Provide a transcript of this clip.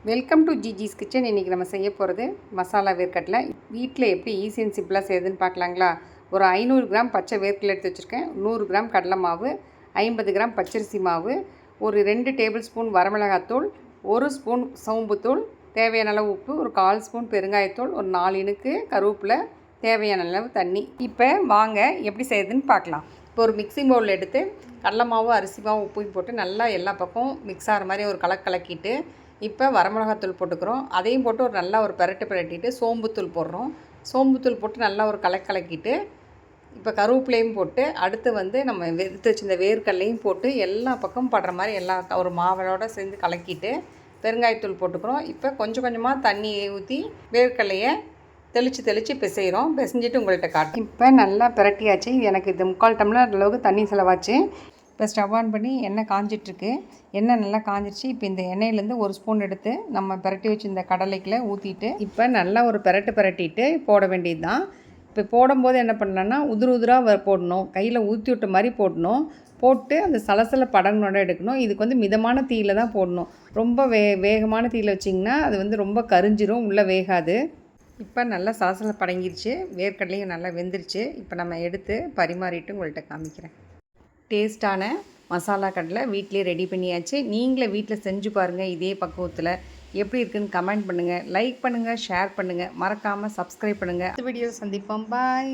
Welcome to ஜிஜிஸ் kitchen. இன்றைக்கி நம்ம செய்ய போகிறது மசாலா வேர்க்கடலை. வீட்டில் எப்படி ஈஸி அண்ட் சிம்பிளாக செய்யுதுன்னு பார்க்கலாங்களா? ஒரு 500 கிராம் பச்சை வேர்க்கடலை எடுத்து வச்சுருக்கேன். 100 கிராம் கடலை மாவு, 50 கிராம் பச்சரிசி மாவு, ஒரு 2 டேபிள் ஸ்பூன் வரமிளகாத்தூள், 1 ஸ்பூன் சோம்புத்தூள், தேவையான அளவு உப்பு, ஒரு 1/4 ஸ்பூன் பெருங்காயத்தூள், ஒரு 4 இனுக்கு கருவேப்பிலை, தேவையான அளவு தண்ணி. இப்போ வாங்க எப்படி செய்யுதுன்னு பார்க்கலாம். இப்போ ஒரு மிக்ஸி பவுல் எடுத்து கடலை மாவு, அரிசி மாவு, உப்பையும் போட்டு நல்லா எல்லா பக்கம் மிக்ஸ் ஆகிற மாதிரி ஒரு கலக்கிட்டு இப்போ வரமிளகாத்தூள் போட்டுக்கிறோம். அதையும் போட்டு ஒரு நல்லா ஒரு பிரட்டிட்டு சோம்புத்தூள் போடுறோம். சோம்புத்தூள் போட்டு நல்லா ஒரு கலக்கிட்டு இப்போ கருவேப்பிலையும் போட்டு அடுத்து நம்ம எடுத்து வச்சிருந்த வேர்க்கடலையும் போட்டு எல்லா பக்கம் படுற மாதிரி எல்லா ஒரு மாவளோடு சேர்ந்து கலக்கிட்டு பெருங்காயத்தூள் போட்டுக்கிறோம். இப்போ கொஞ்சம் கொஞ்சமாக தண்ணியை ஊற்றி வேர்க்கடலையை தெளித்து பிசைகிறோம். பிசைஞ்சிட்டு உங்கள்கிட்ட காட்டும். இப்போ நல்லா பிரட்டியாச்சு. எனக்கு இது 3/4 டம்ளர் அளவுக்கு தண்ணி செலவாச்சு. இப்போ ஸ்டவ் ஆன் பண்ணி எண்ணெய் காஞ்சிட்ருக்கு. எண்ணெய் நல்லா காஞ்சிடுச்சு. இப்போ இந்த எண்ணெயிலேருந்து ஒரு ஸ்பூன் எடுத்து நம்ம பிரட்டி வச்சு இந்த கடலைக்குள்ளே ஊற்றிட்டு இப்போ நல்லா ஒரு பிரட்டிட்டு போட வேண்டியது தான். இப்போ போடும்போது என்ன பண்ணலான்னா உதிராக போடணும். கையில் ஊற்றி விட்ட மாதிரி போடணும். போட்டு அந்த சலசல படங்களோட எடுக்கணும். இதுக்கு மிதமான தீயில் தான் போடணும். ரொம்ப வேகமான தீயில் வச்சிங்கன்னா அது ரொம்ப கரிஞ்சிரும், உள்ளே வேகாது. இப்போ நல்லா சலசல படங்கிருச்சு. வேர்க்கடலையும் நல்லா வெந்துருச்சு. இப்போ நம்ம எடுத்து பரிமாறிட்டு உங்கள்கிட்ட காமிக்கிறேன். டேஸ்ட்டான மசாலா கடலை வீட்டிலே ரெடி பண்ணியாச்சு. நீங்களே வீட்டில் செஞ்சு பாருங்கள். இதே பக்குவத்தில் எப்படி இருக்குதுன்னு கமெண்ட் பண்ணுங்கள், லைக் பண்ணுங்கள், ஷேர் பண்ணுங்கள், மறக்காமல் சப்ஸ்கிரைப் பண்ணுங்கள். அடுத்த வீடியோ சந்திப்போம். பாய்.